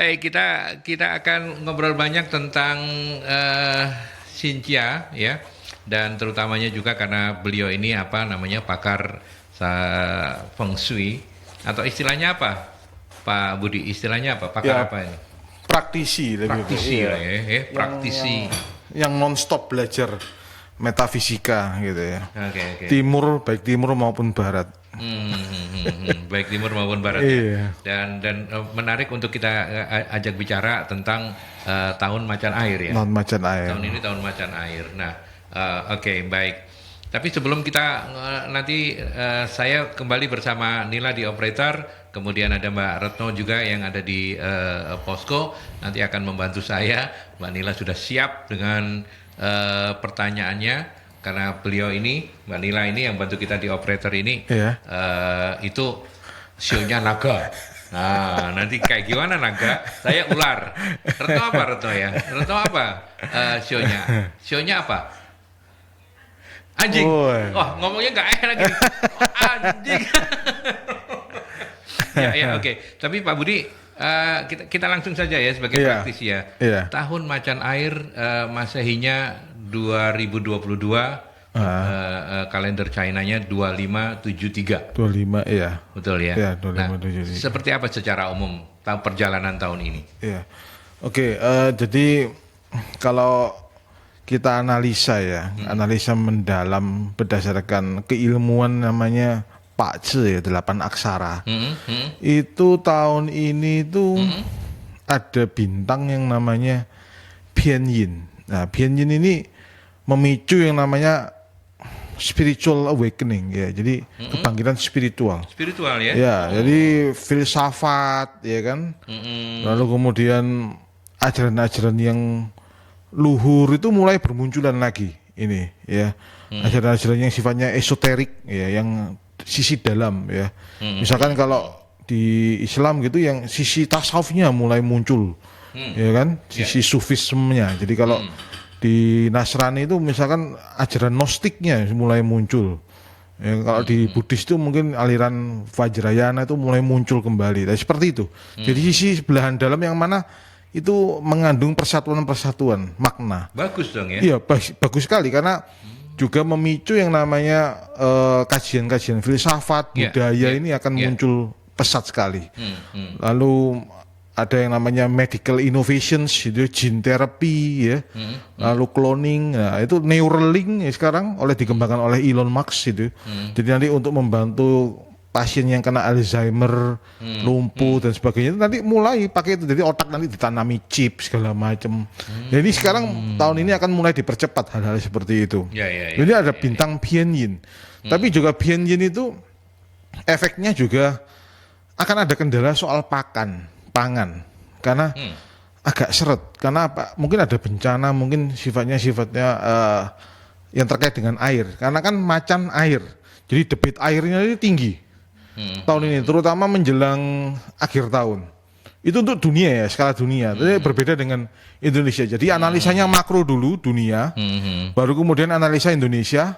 Baik, kita akan ngobrol banyak tentang Xinjia ya, dan terutamanya juga karena beliau ini apa namanya pakar feng shui atau istilahnya apa, Pak Budi? Istilahnya apa? Pakar Ya, apa ini? praktisi lebih Praktisi iya. lah ya, praktisi. yang non-stop belajar metafisika gitu ya. Oke, oke. Timur, baik timur maupun barat. Baik timur maupun barat ya. Iya. Dan menarik untuk kita ajak bicara tentang tahun macan air ya. Non macan air. Tahun ini tahun macan air. Nah, oke, baik. Tapi sebelum kita nanti saya kembali bersama Nila di operator, kemudian ada Mbak Retno juga yang ada di posko, nanti akan membantu saya. Mbak Nila sudah siap dengan pertanyaannya karena beliau ini, Mbak Nila ini yang bantu kita di operator ini, Iya. itu sionya naga. Nah, nanti kayak gimana naga? Saya ular. Retno apa Retno ya? Retno apa sionya? Sionya apa? Anjing. Woy. Oh, ngomongnya nggak enak gini. Oh, anjing. Ya, oke. Tapi Pak Budi, kita langsung saja ya sebagai Iya. praktisi ya. Iya. Tahun macan air Masehinya 2022, kalender Chinanya 2573. 25 iya. Betul ya? Iya, Nah, 2573. seperti apa secara umum perjalanan tahun ini? Iya. Oke, jadi kalau kita analisa ya, analisa mendalam berdasarkan keilmuan namanya Pak Ce ya, 8 aksara. Itu tahun ini tuh ada bintang yang namanya Pianyin. Nah, Pianyin ini memicu yang namanya spiritual awakening ya. Jadi kebangkitan spiritual. Spiritual ya? Ya, jadi filsafat ya kan. Lalu kemudian ajaran-ajaran yang luhur itu mulai bermunculan lagi ini ya. Ajaran-ajaran yang sifatnya esoterik ya, yang sisi dalam ya. Misalkan kalau di Islam gitu yang sisi tasawufnya mulai muncul. Ya kan? Sisi sufismenya. Jadi kalau di Nasrani itu misalkan ajaran gnostiknya mulai muncul. Ya, kalau di Buddhis itu mungkin aliran Vajrayana itu mulai muncul kembali. Nah, seperti itu. Jadi sisi belahan dalam yang mana itu mengandung persatuan-persatuan makna. Bagus dong ya? Iya, bagus sekali karena juga memicu yang namanya kajian-kajian filsafat, budaya ini akan muncul pesat sekali. Lalu ada yang namanya medical innovations, itu gene therapy ya, lalu cloning, nah, itu Neuralink ya sekarang dikembangkan oleh Elon Musk itu. Jadi nanti untuk membantu pasien yang kena Alzheimer, lumpuh dan sebagainya itu nanti mulai pakai itu, jadi otak nanti ditanami chip segala macam. Jadi sekarang tahun ini akan mulai dipercepat hal-hal seperti itu. Jadi ada bintang Pianyin, tapi juga Pianyin itu efeknya juga akan ada kendala soal pangan karena agak seret karena apa? Mungkin ada bencana, mungkin sifatnya yang terkait dengan air karena kan macan air, jadi debit airnya ini tinggi tahun ini, terutama menjelang akhir tahun. Itu untuk dunia ya, skala dunia. Tapi berbeda dengan Indonesia. Jadi analisanya makro dulu dunia, baru kemudian analisa Indonesia.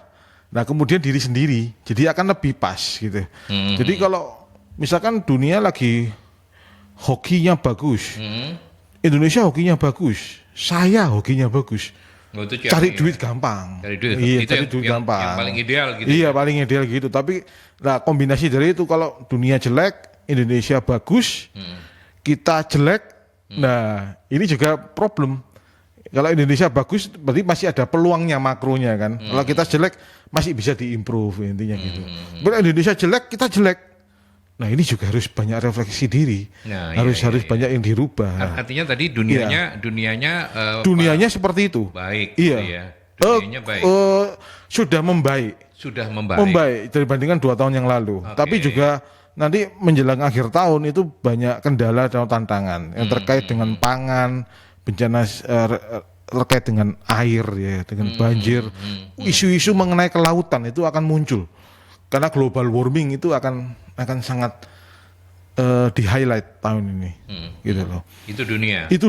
Nah kemudian diri sendiri. Jadi akan lebih pas gitu. Jadi kalau misalkan dunia lagi hokinya bagus, Indonesia hokinya bagus, saya hokinya bagus. Oh, cari duit gampang. Cari duit. Iya, Itu cari duit gampang. Yang paling ideal gitu. Iya, paling ideal gitu. Tapi nah kombinasi dari itu, kalau dunia jelek, Indonesia bagus, kita jelek. Nah, ini juga problem. Kalau Indonesia bagus, berarti masih ada peluangnya makronya kan. Kalau kita jelek, masih bisa diimprove intinya gitu. Kalau Indonesia jelek, kita jelek. Nah ini juga harus banyak refleksi diri, harus banyak yang dirubah. Artinya tadi dunianya seperti itu. Baik. Iya. Gitu ya. Dunianya baik. Sudah membaik. Sudah membaik dibandingkan 2 tahun yang lalu. Tapi juga nanti menjelang akhir tahun itu banyak kendala dan tantangan yang terkait dengan pangan, bencana terkait dengan air ya, dengan banjir, isu-isu mengenai kelautan itu akan muncul. Karena global warming itu akan sangat di highlight tahun ini, gitu loh. Itu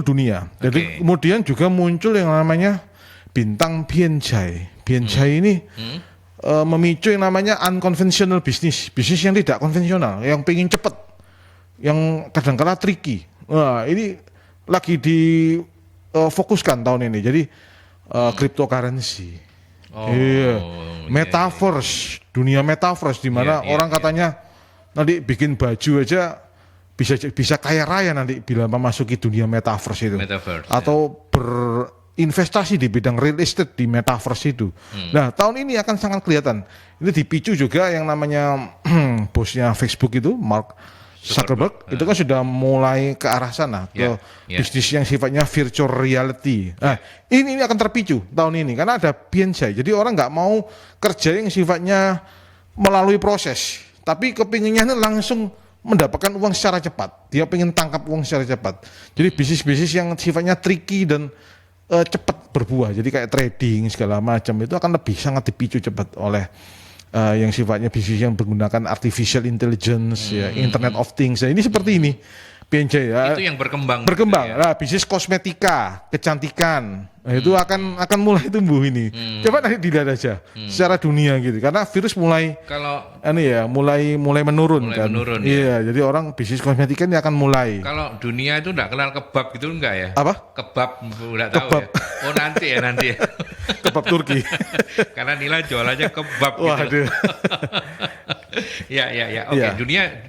dunia. Jadi kemudian juga muncul yang namanya bintang Pianjai. Pianjai ini memicu yang namanya unconventional bisnis yang tidak konvensional, yang pengen cepat, yang kadang-kala tricky. Nah ini lagi difokuskan tahun ini. Jadi cryptocurrency. Iya. Metaverse, dunia metaverse di mana orang katanya nanti bikin baju aja bisa kaya raya nanti bila memasuki dunia metaverse itu. Atau berinvestasi di bidang real estate di metaverse itu. Nah, tahun ini akan sangat kelihatan. Ini dipicu juga yang namanya bosnya Facebook itu, Mark Zuckerberg, itu kan sudah mulai ke arah sana, ke bisnis yang sifatnya virtual reality. Nah, ini akan terpicu tahun ini karena ada Pianjai. Jadi orang nggak mau kerja yang sifatnya melalui proses, tapi kepinginnya langsung mendapatkan uang secara cepat. Dia pengen tangkap uang secara cepat. Jadi bisnis-bisnis yang sifatnya tricky dan cepat berbuah. Jadi kayak trading segala macam itu akan lebih sangat dipicu cepat oleh yang sifatnya bisnis yang menggunakan artificial intelligence, ya, Internet of Things. Nah, ini seperti ini. Pianjai ya. Itu yang berkembang. Berkembang. Ya. Nah, bisnis kosmetika, kecantikan. Nah, itu akan mulai tumbuh ini. Coba nanti dilihat aja secara dunia gitu. Karena virus mulai mulai menurun kan. Iya, jadi orang bisnis kosmetika ini akan mulai. Kalau dunia itu enggak kenal kebab gitu enggak ya? Apa? Kebab enggak tahu ya. Oh, nanti ya. Kebab Turki. Karena Nila jualannya kebab gitu. Waduh. Ya. Oke,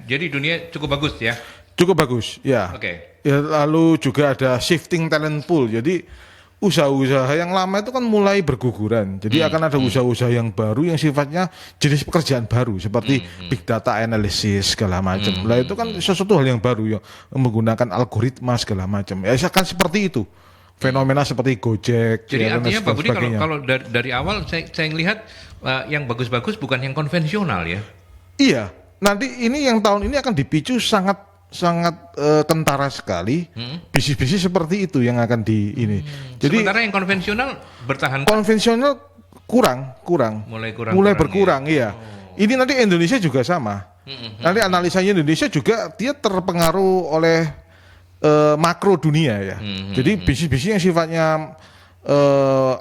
jadi dunia cukup bagus ya. Cukup bagus, ya. Oke. Ya, lalu juga ada shifting talent pool. Jadi usaha-usaha yang lama itu kan mulai berguguran. Jadi akan ada usaha-usaha yang baru yang sifatnya jenis pekerjaan baru seperti big data analysis segala macam. Nah, itu kan sesuatu hal yang baru ya, menggunakan algoritma segala macam. Ya akan seperti itu. Fenomena seperti Gojek. Jadi artinya Pak Budi kalau dari awal saya melihat yang bagus-bagus bukan yang konvensional ya. Iya. Nanti ini yang tahun ini akan dipicu sangat kentara sekali bisnis-bisnis seperti itu yang akan ini. Jadi sementara yang konvensional bertahan. Konvensional kurang. Mulai berkurang, iya. Ini nanti Indonesia juga sama. Nanti analisanya Indonesia juga dia terpengaruh oleh makro dunia ya. Jadi bisnis-bisnis yang sifatnya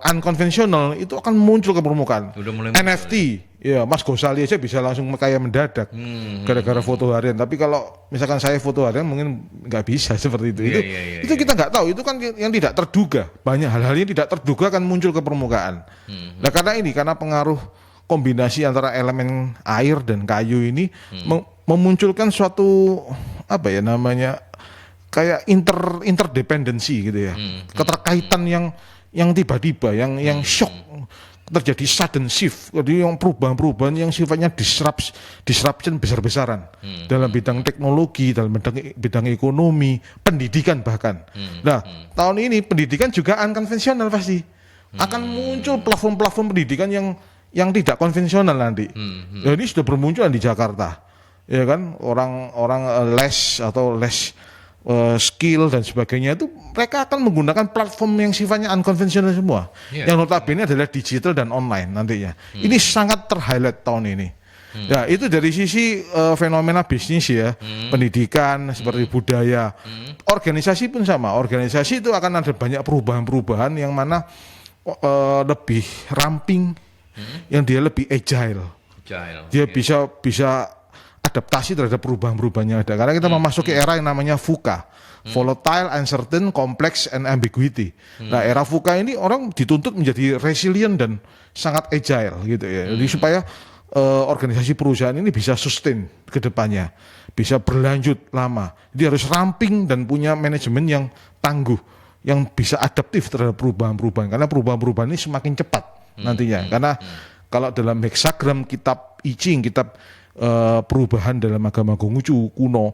unkonvensional itu akan muncul ke permukaan. NFT, ya Mas Gosali aja bisa langsung kaya mendadak gara-gara foto harian. Tapi kalau misalkan saya foto harian mungkin nggak bisa seperti itu. Itu kita nggak tahu. Itu kan yang tidak terduga. Banyak hal-hal yang tidak terduga akan muncul ke permukaan. Nah karena pengaruh kombinasi antara elemen air dan kayu ini memunculkan suatu kayak interdependensi gitu ya. Keterkaitan yang tiba-tiba, yang shock, terjadi sudden shift, jadi yang perubahan-perubahan yang sifatnya disruption besar-besaran dalam bidang teknologi, dalam bidang ekonomi, pendidikan bahkan. Nah, tahun ini pendidikan juga unkonvensional pasti. Akan muncul platform-platform pendidikan yang tidak konvensional nanti. Nah, ini sudah bermunculan di Jakarta. Ya kan, orang les atau les skill dan sebagainya itu mereka akan menggunakan platform yang sifatnya unkonvensional semua. Yang notabene adalah digital dan online nantinya. Ini sangat terhighlight tahun ini. Ya, itu dari sisi fenomena bisnis ya, pendidikan seperti budaya. Organisasi pun sama. Organisasi itu akan ada banyak perubahan-perubahan yang mana lebih ramping, yang dia lebih agile. Dia bisa adaptasi terhadap perubahan-perubahan yang ada. Karena kita memasuki era yang namanya VUCA, volatile, uncertain, complex, and ambiguity. Nah, era VUCA ini orang dituntut menjadi resilient dan sangat agile gitu ya. Jadi supaya organisasi perusahaan ini bisa sustain ke depannya, bisa berlanjut lama. Dia harus ramping dan punya manajemen yang tangguh, yang bisa adaptif terhadap perubahan-perubahan. Karena perubahan-perubahan ini semakin cepat nantinya. Karena kalau dalam hexagram kitab I Ching, kitab perubahan dalam agama Konghucu kuno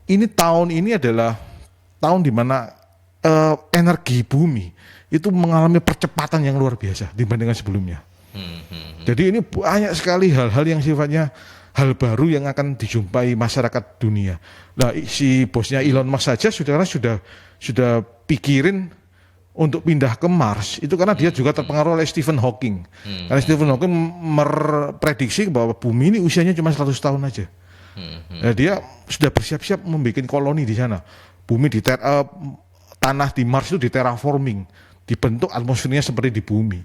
ini tahun ini adalah tahun di mana energi bumi itu mengalami percepatan yang luar biasa dibandingkan sebelumnya. Jadi ini banyak sekali hal-hal yang sifatnya hal baru yang akan dijumpai masyarakat dunia. Nah, si bosnya Elon Musk saja sudah pikirin untuk pindah ke Mars itu karena dia juga terpengaruh oleh Stephen Hawking. Karena Stephen Hawking memprediksi bahwa bumi ini usianya cuma 100 tahun aja. Nah, dia sudah bersiap-siap membuat koloni di sana. Bumi tanah di Mars itu di terraforming. dibentuk atmosfernya seperti di bumi.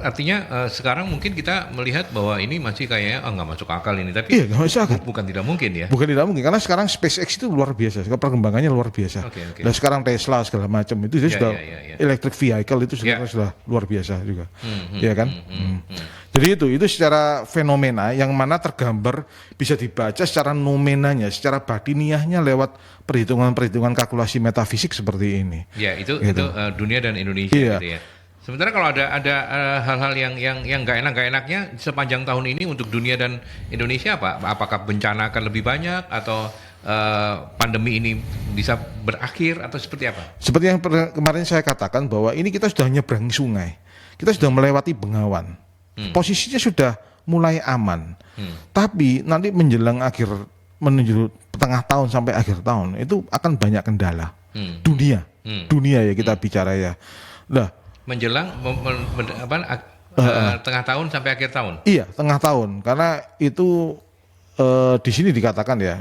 Artinya sekarang mungkin kita melihat bahwa ini masih kayaknya nggak masuk akal ini, tapi Iya, nggak masuk akal. bukan tidak mungkin ya. Bukan tidak mungkin, karena sekarang SpaceX itu luar biasa, perkembangannya luar biasa. Dan sekarang Tesla segala macam itu dia sudah electric vehicle itu sudah luar biasa juga, ya kan? Jadi itu secara fenomena yang mana tergambar bisa dibaca secara nomenanya, secara batiniahnya lewat perhitungan-perhitungan kalkulasi metafisik seperti ini. Ya itu dunia dan Indonesia gitu ya. Sementara kalau ada hal-hal yang nggak enaknya sepanjang tahun ini untuk dunia dan Indonesia apa? Apakah bencana akan lebih banyak atau pandemi ini bisa berakhir atau seperti apa? Seperti yang kemarin saya katakan bahwa ini kita sudah nyebrang sungai, kita sudah melewati Bengawan, posisinya sudah mulai aman. Tapi nanti menjelang menuju tengah tahun sampai akhir tahun itu akan banyak kendala dunia ya kita bicara ya. Nah, menjelang tengah tahun sampai akhir tahun. Iya, tengah tahun. Karena itu di sini dikatakan ya,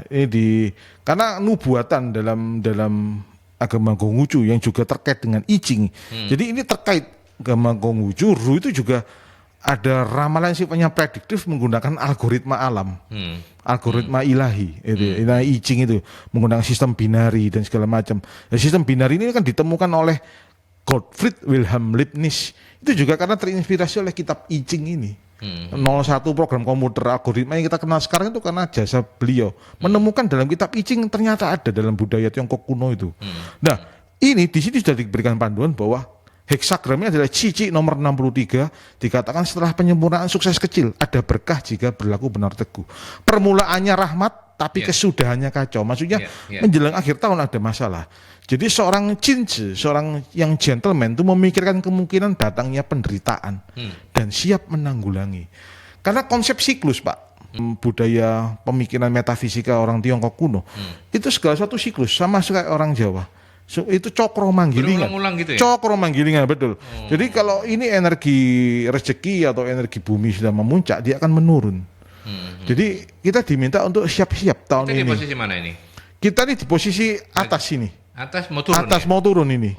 karena nubuatan dalam agama Konghucu yang juga terkait dengan I Ching. Jadi ini terkait agama Konghucu, Ru itu juga ada ramalan sifatnya prediktif menggunakan algoritma alam, algoritma ilahi, I Ching itu menggunakan sistem binari dan segala macam. Dan sistem binari ini kan ditemukan oleh Gottfried Wilhelm Leibniz itu juga karena terinspirasi oleh kitab I Ching ini. 01 program komputer algoritma yang kita kenal sekarang itu karena jasa beliau menemukan dalam kitab I Ching ternyata ada dalam budaya Tiongkok kuno itu. Nah, ini di sini sudah diberikan panduan bahwa heksagramnya adalah cici nomor 63, dikatakan setelah penyempurnaan sukses kecil ada berkah jika berlaku benar teguh. Permulaannya rahmat tapi kesudahannya kacau. Maksudnya menjelang akhir tahun ada masalah. Jadi seorang cinci, seorang yang gentleman itu memikirkan kemungkinan datangnya penderitaan dan siap menanggulangi. Karena konsep siklus, Pak, budaya pemikiran metafisika orang Tiongkok kuno, itu segala sesuatu siklus, sama seperti orang Jawa. Itu cokro manggilingan. Gitu ya? Cokro manggilingan, betul. Jadi kalau ini energi rezeki atau energi bumi sudah memuncak, dia akan menurun. Jadi kita diminta untuk siap-siap tahun ini. Kita di posisi mana ini? Kita di posisi atas ini. Atas mau turun. Mau turun ini.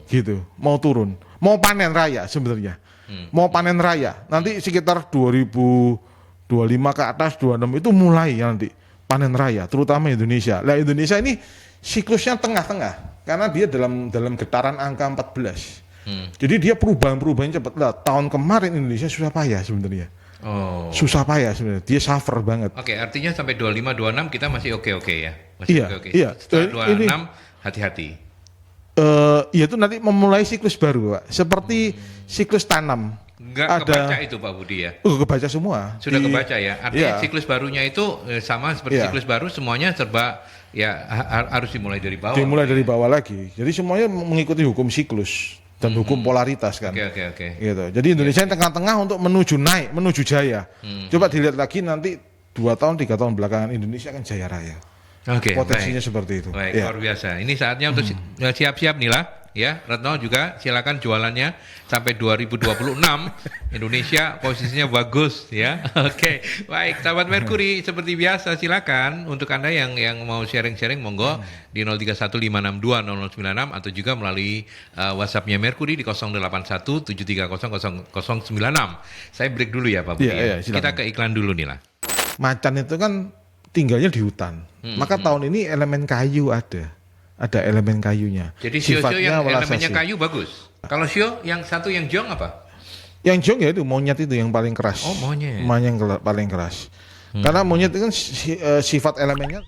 Gitu, mau turun. Mau panen raya sebenarnya. Mau panen raya. Nanti sekitar 2025 ke atas 26 itu mulai nanti panen raya, terutama Indonesia. Lah Indonesia ini siklusnya tengah-tengah karena dia dalam getaran angka 14. Jadi dia perubahan cepat. Lah tahun kemarin Indonesia susah payah sebenarnya. Susah payah sebenarnya. Dia suffer banget. Oke, artinya sampai 25 26 kita masih oke ya. Masih oke. Iya. Setelah 26 hati-hati. Itu nanti memulai siklus baru, Pak. Seperti siklus tanam. Enggak kebaca itu Pak Budi ya? Kebaca semua. Sudah kebaca ya? Artinya siklus barunya itu sama seperti siklus baru, semuanya serba harus dimulai dari bawah. Dimulai dari bawah lagi. Jadi semuanya mengikuti hukum siklus dan hukum polaritas kan. Oke. Gitu. Jadi Indonesia yang tengah-tengah untuk menuju naik, menuju jaya. Coba dilihat lagi nanti 2 tahun 3 tahun belakangan Indonesia akan jaya raya. Potensinya seperti itu. Baik, luar biasa. Ini saatnya untuk siap-siap nih lah. Ya, Retno juga silakan jualannya sampai 2026 Indonesia posisinya bagus ya. Oke, baik sahabat Merkuri seperti biasa silakan untuk Anda yang mau sharing-sharing monggo di 0315620096 atau juga melalui WhatsApp-nya Merkuri di 0817300096. Saya break dulu ya Pak Budi. Kita ke iklan dulu nih lah. Macan itu kan tinggalnya di hutan. Maka tahun ini elemen kayu ada elemen kayunya. Jadi sio-sio yang elemennya kayu bagus. Kalau sio yang satu yang jong apa? Yang jong ya itu monyet itu yang paling keras. Oh monyet. Monyet yang paling keras. Karena monyet itu kan sifat elemennya